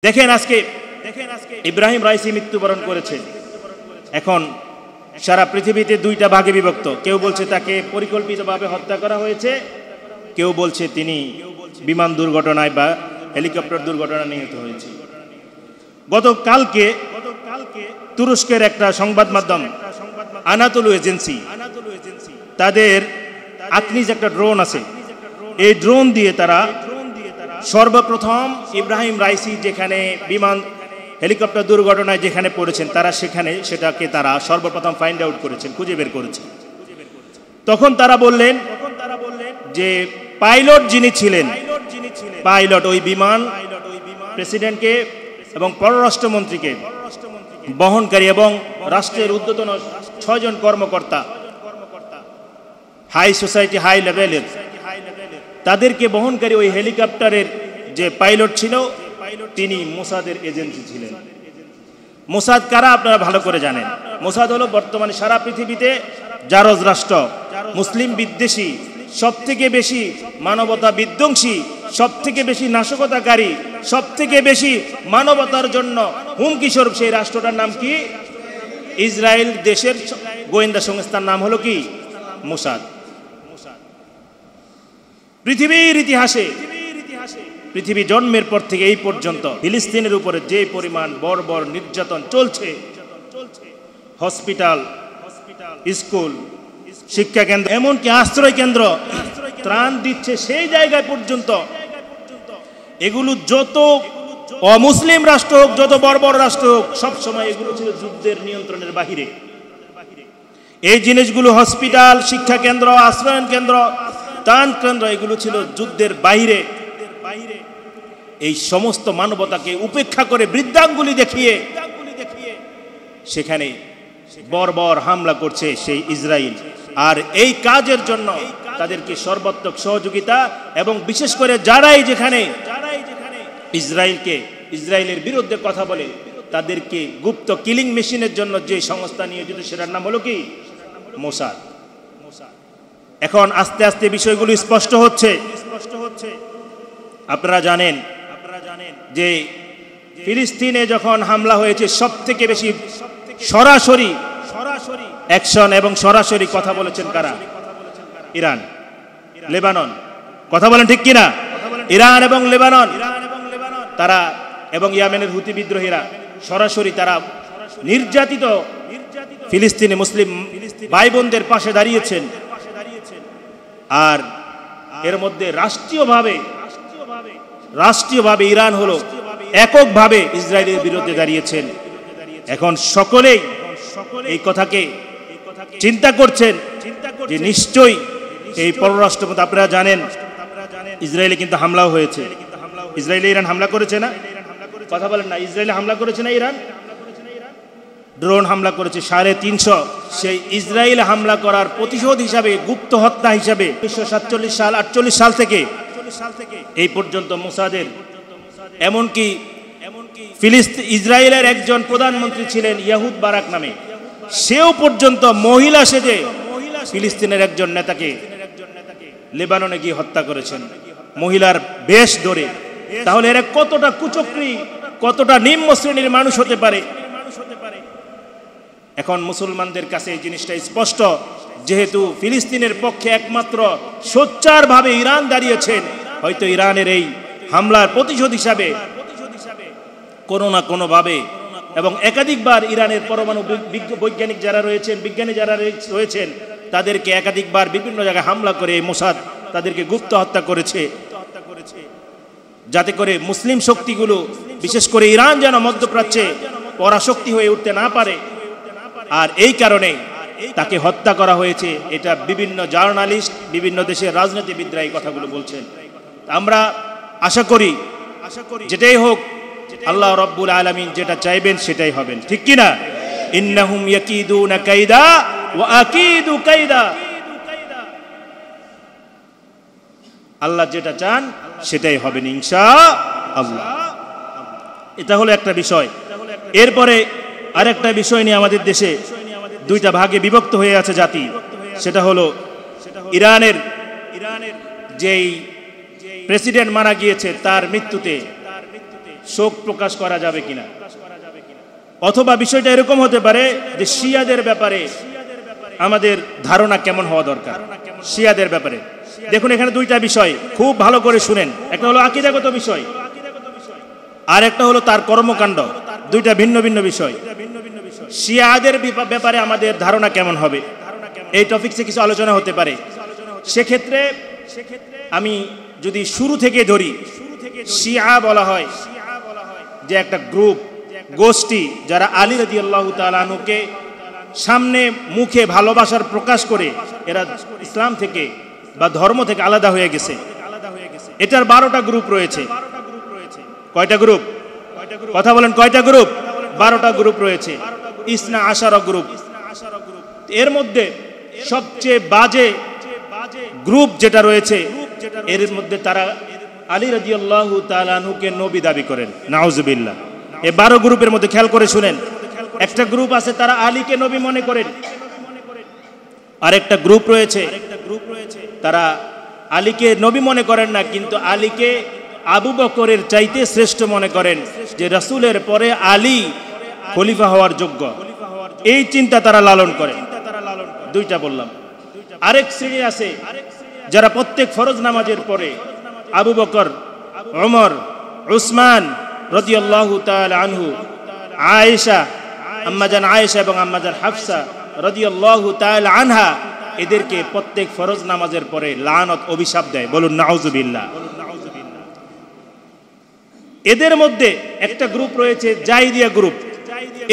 দেখেন আজকে Ebrahim Raisi মৃত্যুবরণ করেছে। এখন সারা পৃথিবীতে দুইটা ভাগে বিভক্ত। কেউ বলছে তাকে পরিকল্পিতভাবে হত্যা করা হয়েছে, কেউ বলছে তিনি বিমান দুর্ঘটনায় বা হেলিকপ্টার দুর্ঘটনায় নিহত হয়েছে। গতকালকে তুরস্কের একটা সংবাদ মাধ্যম আনাতোলু এজেন্সি, তাদের আকনিজ একটা ড্রোন আছে, এই ড্রোন দিয়ে তারা সর্বপ্রথম ইব্রাহিম রাইসি যেখানে বিমান হেলিকপ্টার দুর্ঘটনায় যেখানে পড়েছেন তারা সেটাকে তারা সর্বপ্রথম ফাইন্ড আউট করেছেন, খুঁজে বের করেছেন। তখন তারা বললেন যে পাইলট যিনি ছিলেন, পাইলট ওই বিমান প্রেসিডেন্টকে এবং পররাষ্ট্রমন্ত্রীকে বহনকারী এবং রাষ্ট্রের ঊর্ধ্বতন 6 জন কর্মকর্তা, হাই সোসাইটি হাই লেভেলের, তাদেরকে বহনকারী ওই হেলিকপ্টারের যে পাইলট ছিল তিনি মোসাদের এজেন্সি ছিলেন। মোসাদ কারা আপনারা ভালো করে জানেন। মোসাদ হলো বর্তমানে সারা পৃথিবীতে জারজ রাষ্ট্র, মুসলিম বিদ্বেষী, সবথেকে বেশি মানবতা বিধ্বংসী, সবথেকে বেশি নাশকতাকারী, সবথেকে বেশি মানবতার জন্য হুমকি স্বরূপ সেই রাষ্ট্রটার নাম কি? ইসরায়েল দেশের গোয়েন্দা সংস্থার নাম হলো কি? মোসাদ। পৃথিবীর ইতিহাসে পৃথিবী জন্মের পর থেকে এই পর্যন্ত ফিলিস্তিনের উপরে যে পরিমাণ বর্বর নির্যাতন চলছে, হসপিটাল, স্কুল, শিক্ষা কেন্দ্র, এমনকি আশ্রয় কেন্দ্র, ত্রাণ দিচ্ছে সেই জায়গায় পর্যন্ত, এগুলো যত অমুসলিম রাষ্ট্র হোক, যত বর্বর রাষ্ট্র হোক, সবসময় এগুলো ছিল যুদ্ধের নিয়ন্ত্রণের বাহিরে। এই জিনিসগুলো হসপিটাল, শিক্ষা কেন্দ্র, আশ্রয়ন কেন্দ্র, ত্রাণ কেন্দ্র, এগুলো ছিল যুদ্ধের বাইরে। এই সমস্ত মানবতাকে উপেক্ষা করে বৃদ্ধাঙ্গুলি দেখিয়ে সেখানে বর্বর হামলা করছে সেই ইসরায়েল। আর এই কাজের জন্য তাদেরকে সর্বাত্মক সহযোগিতা এবং বিশেষ করে যারাই যেখানে ইসরায়েলের বিরুদ্ধে কথা বলে তাদেরকে গুপ্ত কিলিং মেশিনের জন্য যে সংস্থা নিয়োজিত সেটার নাম হলো কি? মোসাদ। এখন আস্তে আস্তে বিষয়গুলো স্পষ্ট হচ্ছে। আপনারা জানেন যে ফিলিস্তিনে যখন হামলা হয়েছে সবথেকে বেশি সরাসরি অ্যাকশন এবং সরাসরি কথা বলেছেন কারা? Iran, Lebanon. কথা বলেন ঠিক কিনা? ইরান এবং লেবানন, তারা এবং ইয়েমেনের হুতি বিদ্রোহীরা সরাসরি তারা নির্যাতিত ফিলিস্তিনি মুসলিম ভাই বোনদের পাশে দাঁড়িয়েছেন। আর এর মধ্যে রাষ্ট্রীয়ভাবে ইরান হলো এককভাবে ইসরায়েলের বিরুদ্ধে দাঁড়িয়েছেন। এখন সকলেই এই কথাকে চিন্তা করছেন যে নিশ্চয়ই এই পররাষ্ট্রমন্ত্রী, আপনারা জানেন ইসরায়েলে কিন্তু হামলাও হয়েছে। ইসরায়েলে ইরান হামলা করেছে না? কথা বলেন না। ইসরায়েলে হামলা করেছে না ইরান? ড্রোন হামলা করেছে 350। সেই ইসরায়েল হামলা করার প্রতিশোধ হিসাবে, গুপ্ত হত্যা হিসাবে 1947 সাল 48 সাল থেকে এই পর্যন্ত মোসাদের, এমনকি ইসরায়েলের একজন প্রধানমন্ত্রী ছিলেন ইয়াহুদ বারাক নামে, সেও পর্যন্ত মহিলা সেজে ফিলিস্তিনের একজন নেতাকে লেবাননে গিয়ে হত্যা করেছেন মহিলার বেশ ধরে। তাহলে এরা কতটা কুচক্রী, কতটা নিম্ন শ্রেণীর মানুষ হতে পারে? এখন মুসলমানদের কাছে এই জিনিসটা স্পষ্ট, যেহেতু ফিলিস্তিনের পক্ষে একমাত্র সোচ্চারভাবে ইরান দাঁড়িয়েছেন, হয়তো ইরানের এই হামলার প্রতিশোধ হিসাবে কোনো না কোনোভাবে এবং একাধিকবার ইরানের পরমাণু বৈজ্ঞানিক যারা রয়েছেন, বিজ্ঞানী যারা রয়েছেন, তাদেরকে একাধিকবার বিভিন্ন জায়গায় হামলা করে মোসাদ তাদেরকে গুপ্ত হত্যা করেছে, যাতে করে মুসলিম শক্তিগুলো, বিশেষ করে ইরান যেন মধ্যপ্রাচ্যে পরাশক্তি হয়ে উঠতে না পারে। আর এই কারণে তাকে হত্যা করা হয়েছে। এটা বিভিন্ন জার্নালিস্ট, বিভিন্ন দেশের রাজনীতিবিদরা এই কথাগুলো বলছেন। আমরা আশা করি যেটাই হোক আল্লাহ রাব্বুল আলামিন যেটা চাইবেন সেটাই হবেন, ঠিক কিনা? ইন্নাহুম ইয়াকিদুনা কাইদা ওয়া আকিদু কাইদা। আল্লাহ যেটা চান সেটাই হবেন ইনশাআল্লাহ। এটা হলো একটা বিষয়। এরপরে আরেকটা বিষয় নিয়ে আমাদের দেশে দুইটা ভাগে বিভক্ত হয়ে আছে জাতি। সেটা হলো ইরানের যেই প্রেসিডেন্ট মারা গিয়েছে তার মৃত্যুতে শোক প্রকাশ করা যাবে কিনা, অথবা বিষয়টা এরকম হতে পারে যে শিয়াদের ব্যাপারে আমাদের ধারণা কেমন হওয়া দরকার। শিয়াদের ব্যাপারে দেখুন, এখানে দুইটা বিষয় খুব ভালো করে শুনেন। একটা হলো আকীদাগত বিষয়, আর একটা হলো তার কর্মকাণ্ড, দুইটা ভিন্ন ভিন্ন বিষয়। শিয়াদের ব্যাপারে আমাদের ধারণা কেমন হবে, এই টপিকসে কিছু আলোচনা হতে পারে। সেক্ষেত্রে আমি যদি শুরু থেকে ধরি, শিয়া বলা হয় যে একটা গ্রুপ, গোষ্ঠী, যারা আলী রাদিয়াল্লাহু তাআলা আনহুকে সামনে মুখে ভালোবাসার প্রকাশ করে এরা ইসলাম থেকে বা ধর্ম থেকে আলাদা হয়ে গেছে। এটার 12টা গ্রুপ রয়েছে। কয়টা গ্রুপ? কথা বলেন, কয়টা গ্রুপ? 12টা গ্রুপ রয়েছে, ইসনা আশারা গ্রুপ। এর মধ্যে সবচেয়ে বাজে গ্রুপ যেটা রয়েছে, এর মধ্যে তারা আলী রাদিয়াল্লাহু তাআলা আনহুকে নবী দাবি করেন। নাউজুবিল্লাহ। এই 12 গ্রুপের মধ্যে খেয়াল করে শুনেন, একটা গ্রুপ আছে তারা আলীকে নবী মনে করেন, আর একটা গ্রুপ রয়েছে তারা আলীকে নবী মনে করেন না, কিন্তু আলীকে আবু বকরের চাইতে শ্রেষ্ঠ মনে করেন, যে রাসূলের পরে আলী খলিফা হওয়ার যোগ্য। এই চিন্তা তারা লালন করে। দুইটা বললাম। আরেক শ্রেণী আছে যারা প্রত্যেক ফরজ নামাজের পরে আবু বকর, ওমর, উসমান রাদিয়াল্লাহু তাআলা আনহু, আয়েশা, আম্মাজান আয়েশা এবং আম্মাজান হাফসা রাদিয়াল্লাহু তাআলা আনহা, এদেরকে প্রত্যেক ফরজ নামাজের পরে লানত, অভিশাপ দেয়। বলুন নাউজুবিল্লাহ। এদের মধ্যে একটা গ্রুপ রয়েছে জাইদিয়া গ্রুপ।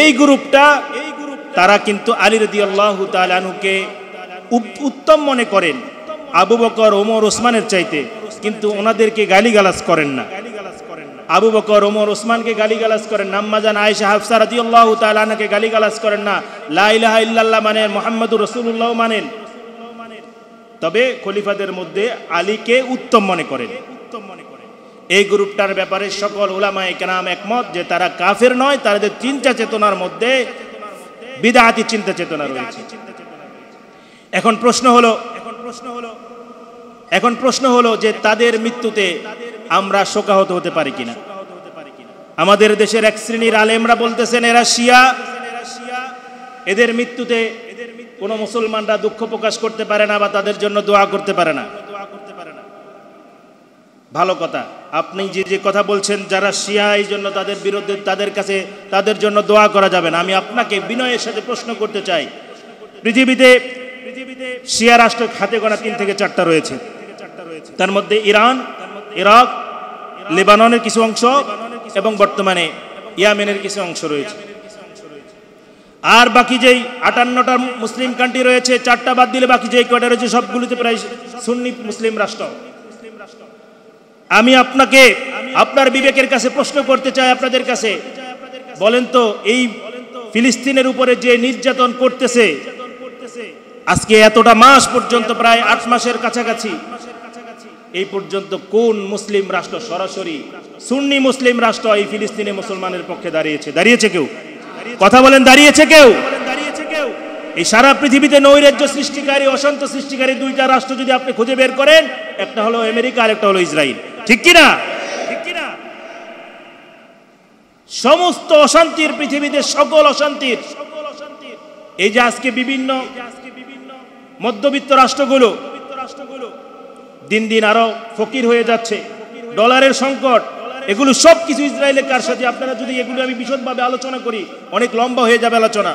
এই গ্রুপটা তারা কিন্তু আলী রাদিয়াল্লাহু তাআলা আনহুকে উত্তম মনে করেন আবু বকর, ওমর, ওসমানের চাইতে, কিন্তু ওনাদেরকে গালিগালাজ করেন না। আবু বকর, ওমর, ওসমানকে গালিগালাজ করেন না। আম্মাজান আয়েশা, হাফসা রাদিয়াল্লাহু তাআলা আনহাকে গালিগালাজ করেন না। লা ইলাহা ইল্লাল্লাহ মানেন, মুহাম্মাদুর রাসূলুল্লাহ মানেন। তবে খলিফাদের মধ্যে আলীকে উত্তম মনে করেন। এই গ্রুপটার ব্যাপারে সকল উলামায়ে কেরাম একমত যে তারা কাফের নয়, তাদের চিন্তা চেতনার মধ্যে বিদআতি চিন্তা চেতনা রয়েছে। এখন প্রশ্ন হলো যে তাদের মৃত্যুতে আমরা শোকাহত হতে পারি কিনা। আমাদের দেশের এক শ্রেণীর আলেমরা বলতেছেন এরা শিয়া, এদের মৃত্যুতে কোনো মুসলমানরা দুঃখ প্রকাশ করতে পারে না বা তাদের জন্য দোয়া করতে পারে না। ভালো কথা, আপনি যে কথা বলছেন যারা শিয়া, এই জন্য তাদের বিরুদ্ধে, তাদের কাছে, তাদের জন্য দোয়া করা যাবে না। আমি আপনাকে বিনয়ের সাথে প্রশ্ন করতে চাই, পৃথিবীতে শিয়া রাষ্ট্র হাতে গোনা 3 থেকে 4টা রয়েছে। তার মধ্যে ইরান, ইরাক, লেবাননের কিছু অংশ এবং বর্তমানে ইয়েমেনের কিছু অংশ রয়েছে। আর বাকি যেই 58টা মুসলিম কান্ট্রি রয়েছে, 4টা বাদ দিলে বাকি যেই কয়টা রয়েছে সবগুলোতে প্রায় সুন্নি মুসলিম রাষ্ট্র। আমি আপনাকে আপনার বিবেকের কাছে প্রশ্ন করতে চাই, আপনাদের কাছে বলেন তো, এই ফিলিস্তিনের উপরে যে নির্যাতন করতেছে আজকে এতটা মাস পর্যন্ত, প্রায় 8 মাসের কাছাকাছি, এই পর্যন্ত কোন মুসলিম রাষ্ট্র সরাসরি সুন্নি মুসলিম রাষ্ট্র এই ফিলিস্তিনি মুসলমানের পক্ষে দাঁড়িয়েছে কেউ? কথা বলেন, দাঁড়িয়েছে কেউ? এই সারা পৃথিবীতে নৈরাজ্য সৃষ্টিকারী, অশান্ত সৃষ্টিকারী 2টা রাষ্ট্র যদি আপনি খুঁজে বের করেন, একটা হলো আমেরিকা আর একটা হলো ইসরায়েল। ঠিক কিনা? সমস্ত অশান্তির, পৃথিবীতে সকল অশান্তির, এই যে আজকে বিভিন্ন মধ্যবিত্ত রাষ্ট্রগুলো দিন দিন আরো ফকির হয়ে যাচ্ছে, ডলারের সংকট, এগুলো সব কিছু ইসরায়েলের কার সাথে? আপনারা যদি এগুলো আমি বিশদভাবে আলোচনা করি অনেক লম্বা হয়ে যাবে আলোচনা।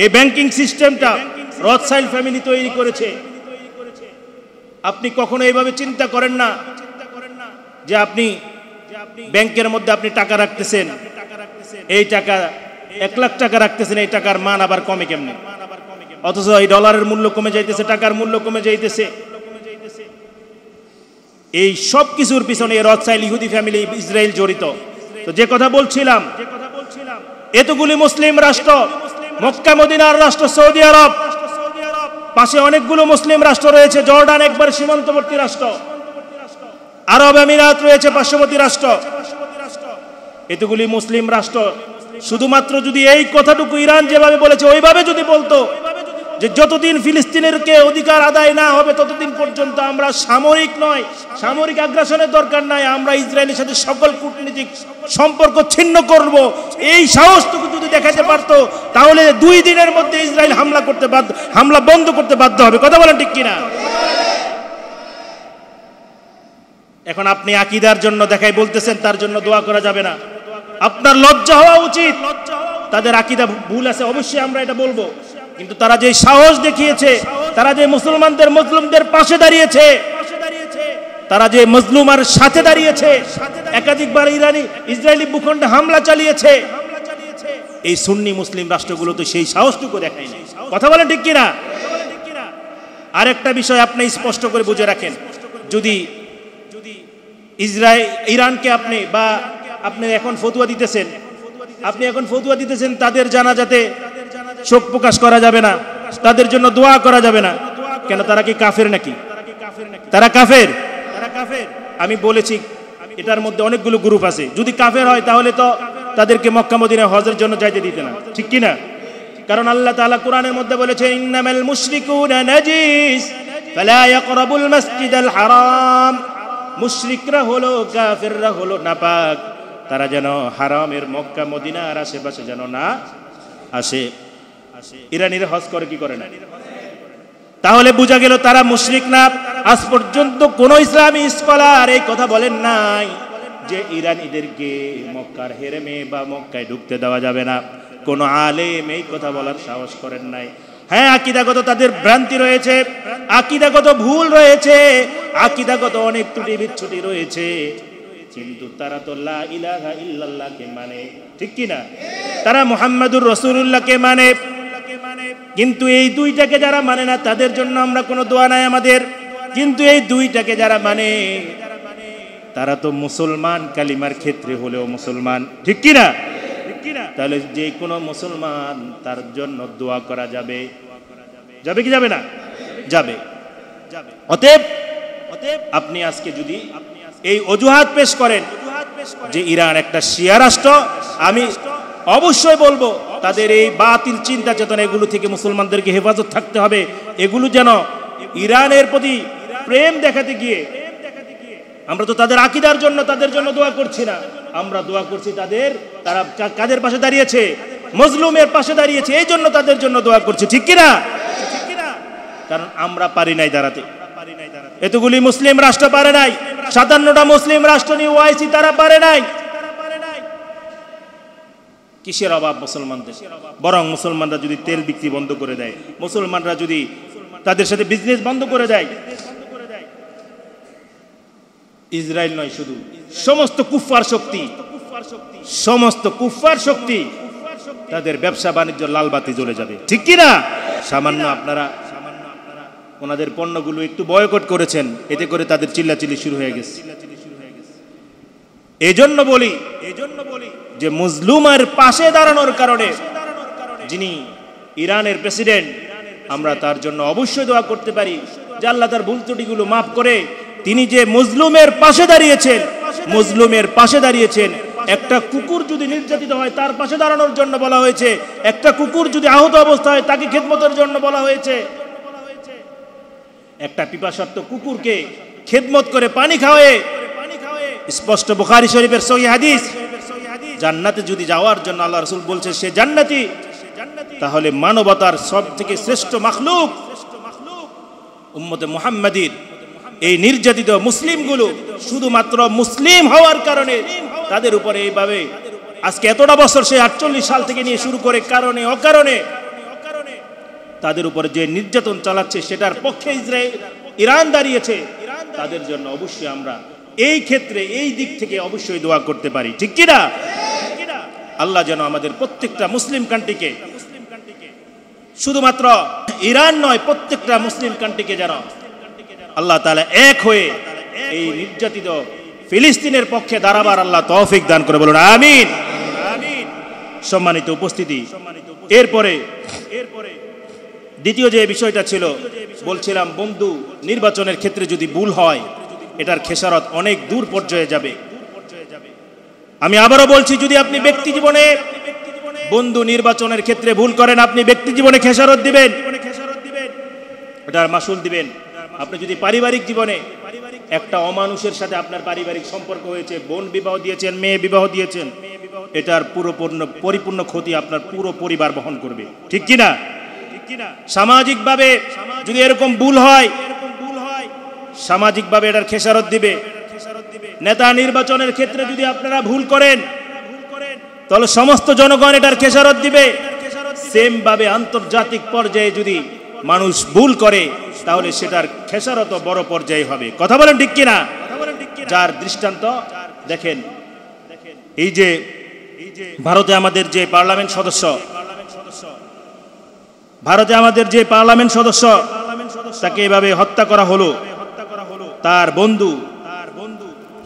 এই ব্যাংকিং সিস্টেমটা রথসাইল্ড ফ্যামিলি তৈরি করেছে। আপনি কখনো এইভাবে চিন্তা করেন না যে আপনি ব্যাংকের মধ্যে আপনি টাকা রাখতেছেন, এই টাকা 1 লাখ টাকা রাখতেছেন, এই টাকার মান আবার কমে কেমনে? অথচ এই ডলারের মূল্য কমে যাইতেছে, টাকার মূল্য কমে যাইতেছে। এই সব কিছুর পিছনে রথসাইল্ড ইহুদি ফ্যামিলি, ইসরায়েল জড়িত। তো যে কথা বলছিলাম, এতগুলি মুসলিম রাষ্ট্র, মক্কা মদিনার রাষ্ট্র সৌদি আরব, পাশে অনেকগুলো মুসলিম রাষ্ট্র রয়েছে, জর্ডান একবার সীমান্তবর্তী রাষ্ট্র, আরব আমিরাত রয়েছে পার্শ্ববর্তী রাষ্ট্র। এতগুলি মুসলিম রাষ্ট্র শুধুমাত্র যদি এই কথাটুকু ইরান যেভাবে বলেছে ওইভাবে যদি বলতো, যে যতদিন ফিলিস্তিনের অধিকার আদায় না হবে ততদিন পর্যন্ত আমরা সামরিক আগ্রাসনের দরকার নাই, আমরা ইসরায়েলের সাথে সকল কূটনৈতিক সম্পর্ক ছিন্ন করব, এই সাহসটুকু যদি দেখাতে পারতো তাহলে 2 দিনের মধ্যে ইসরায়েল হামলা বন্ধ করতে বাধ্য হবে। কথা বলেন ঠিক কিনা? এখন আপনি আকীদার জন্য দেখাই বলতেছেন তার জন্য দোয়া করা যাবে না। আপনার লজ্জা হওয়া উচিত। তাদের আকীদা ভুল আছে অবশ্যই, আমরা এটা বলবো, কিন্তু তারা যে সাহস দেখিয়েছে, তারা যে মুসলিমদের পাশে দাঁড়িয়েছে, তারা যে মজলুমার সাথে দাঁড়িয়েছে, একাধিকবার ইসরায়েলি ভূখণ্ডে হামলা চালিয়েছে, এই সুন্নি মুসলিম রাষ্ট্রগুলো তো সেই সাহসটুকু দেখায় না। কথা বলেন ঠিক কিনা? আরেকটা বিষয় আপনি স্পষ্ট করে বুঝে রাখেন, যদি ইরানকে আপনি এখন ফতোয়া দিতেছেন তাদের জানাজাতে শোক প্রকাশ করা যাবে না, তাদের জন্য দোয়া করা যাবে না, কেন? তারা কি কাফের নাকি? তারা কাফের। আমি বলেছি এটার মধ্যে অনেকগুলো গ্রুপ আছে, যদি কাফের হয় তাহলে তো তাদেরকে মক্কা মদিনা হজের জন্য যাইতে দিতে না, ঠিক কিনা? কারণ আল্লাহ তাআলা কোরআনের মধ্যে বলেছে ইন্নামাল মুশরিকুনা নাজিস ফালা ইয়াকরাবুল মাসজিদাল হারাম। মুশরিকরা হলো, কাফেররা হলো নাপাক, তারা যেন হারামের মক্কা মদিনার আশেপাশে যেন না আসে। ইরানিরা হজ করে কি করে না? তাহলে বোঝা গেল তারা মুশরিক না। আজ পর্যন্ত কোন ইসলামী স্কলার এই কথা বলেন নাই যে ইরানিদেরকে মক্কার হেরেমে বা মক্কায় ঢুকতে দেওয়া যাবে না। কোন আলেম এই কথা বলার সাহস করেন নাই। হ্যাঁ, আকীদাগত তাদের ভ্রান্তি রয়েছে, আকীদাগত ভুল রয়েছে, আকীদাগত অনেক ত্রুটি বিচ্ছুটি রয়েছে, কিন্তু তারা তো লা ইলাহা ইল্লাল্লাহকে মানে, ঠিক কিনা? তারা মুহাম্মাদুর রাসূলুল্লাহকে মানে। কিন্তু এই দুইটাকে যারা মানে না তাদের জন্য আমরা কোনো দোয়া নাই আমাদের। কিন্তু এই দুইটাকে যারা মানে তারা তো মুসলমান, কালিমার ক্ষেত্রে হলেও মুসলমান, ঠিক কিনা? তাহলে যে কোনো মুসলমান তার জন্য দোয়া করা যাবে, যাবে কি যাবে না? যাবে। অতএব আপনি আজকে যদি এই অজুহাত পেশ করেন যে ইরান একটা শিয়া রাষ্ট্র, আমি অবশ্যই বলবো তাদের এই বাতিল চিন্তা চেতনা এগুলো থেকে মুসলমানদেরকে হেফাজত থাকতে হবে। এগুলো যেন ইরানের প্রতি প্রেম দেখাতে গিয়ে, আমরা তো তাদের আকীদার জন্য তাদের জন্য দোয়া করছি না, আমরা দোয়া করছি তারা কাদের পাশে দাঁড়িয়েছে? মজলুমের পাশে দাঁড়িয়েছে, এই জন্য তাদের জন্য দোয়া করছি, ঠিক কিনা? কারণ আমরা পারি নাই দাঁড়াতে, এতগুলি মুসলিম রাষ্ট্র পারে নাই, 57টা মুসলিম রাষ্ট্র নিয়ে ওআইসি তারা পারে নাই। কিসের অভাব মুসলমানদের? বরং মুসলমানরা যদি তেল বিক্রি বন্ধ করে দেয়, মুসলমানরা যদি তাদের সাথে বিজনেস বন্ধ করে দেয়, ইসরায়েল নয় শুধু সমস্ত কুফফার শক্তি তাদের ব্যবসা বাণিজ্য লাল বাতি জ্বলে যাবে, ঠিক কিনা? সামান্য আপনারা ওনাদের পণ্যগুলো একটু বয়কট করেছেন, এতে করে তাদের চিল্লাচিল্লি শুরু হয়ে গেছে। এজন্য বলি যে মজলুমের পাশে দাঁড়ানোর কারণে যিনি ইরানের প্রেসিডেন্ট, আমরা তার জন্য অবশ্যই দোয়া করতে পারি যে আল্লাহ তার ভুল ত্রুটিগুলো মাফ করে তিনি যে মজলুমের পাশে দাঁড়িয়েছেন। একটা কুকুর যদি নির্যাতিত হয় তার পাশে দাঁড়ানোর জন্য বলা হয়েছে, একটা কুকুর যদি আহত অবস্থায় তাকে খেদমতের জন্য বলা হয়েছে। একটা পিপাসার্ত কুকুরকে খেদমত করে পানি খাওয়ায়, স্পষ্ট বুখারী শরীফের সহিহ হাদিস, জান্নাতে যদি যাওয়ার জন্য আল্লাহ রাসূল বলছে সে জান্নাতি, তাহলে মানবতার সবথেকে শ্রেষ্ঠ মাখলুক উম্মতে মুহাম্মাদীর এই নির্যাতিত মুসলিমগুলো শুধুমাত্র মুসলিম হওয়ার কারণে তাদের উপরে এইভাবে আজকে এতটা বছর, সে 48 সাল থেকে নিয়ে শুরু করে কারণে অকারণে তাদের উপরে যে নির্যাতন চালাচ্ছে সেটার পক্ষে ইরান দাঁড়িয়েছে। তাদের জন্য অবশ্যই আমরা এই ক্ষেত্রে এই দিক থেকে অবশ্যই দোয়া করতে পারি, ঠিক কিনা? আল্লাহ যেন আমাদের প্রত্যেকটা মুসলিম কান্ট্রিকে, শুধুমাত্র ইরান নয় প্রত্যেকটা মুসলিম কান্ট্রিকে যেন আল্লাহ তাআলা এক হয়ে এই নির্যাতিত ফিলিস্তিনের পক্ষে দাঁড়াবার আল্লাহ তৌফিক দান করে, বলুন আমিন। সম্মানিত উপস্থিতি, এরপরে দ্বিতীয় যে বিষয়টা ছিল, বলছিলাম বন্ধু নির্বাচনের ক্ষেত্রে যদি ভুল হয় এটার খেসারত অনেক দূর পর্যায়ে যাবে। আমি আবারও বলছি, যদি আপনি ব্যক্তি জীবনে বন্ধু নির্বাচনের ক্ষেত্রে ভুল করেন, আপনি ব্যক্তি জীবনে খেসারত দিবেন, এটার মাসুল দিবেন। আপনি যদি পারিবারিক জীবনে একটা অমানুষের সাথে আপনার পারিবারিক সম্পর্ক হয়েছে, বোন বিবাহ দিয়েছেন, মেয়ে বিবাহ দিয়েছেন, এটার পরিপূর্ণ ক্ষতি আপনার পুরো পরিবার বহন করবে, ঠিক কি না? সামাজিকভাবে যদি এরকম ভুল হয়, সামাজিকভাবে এটার খেসারত দিবে। নেতা নির্বাচনের ক্ষেত্রে যদি আপনারা ভুল করেন, তাহলে সমস্ত জনগণ এটার খেসারত দিবে। সেম ভাবে আন্তর্জাতিক পর্যায়ে যদি মানুষ ভুল করে, তাহলে সেটার খেসারত বড় পর্যায়ে হবে। কথা বলেন ঠিক কিনা? যার দৃষ্টান্ত দেখেন, এই যে ভারতে আমাদের যে পার্লামেন্ট সদস্য, তাকে এভাবে হত্যা করা হলো। তার বন্ধু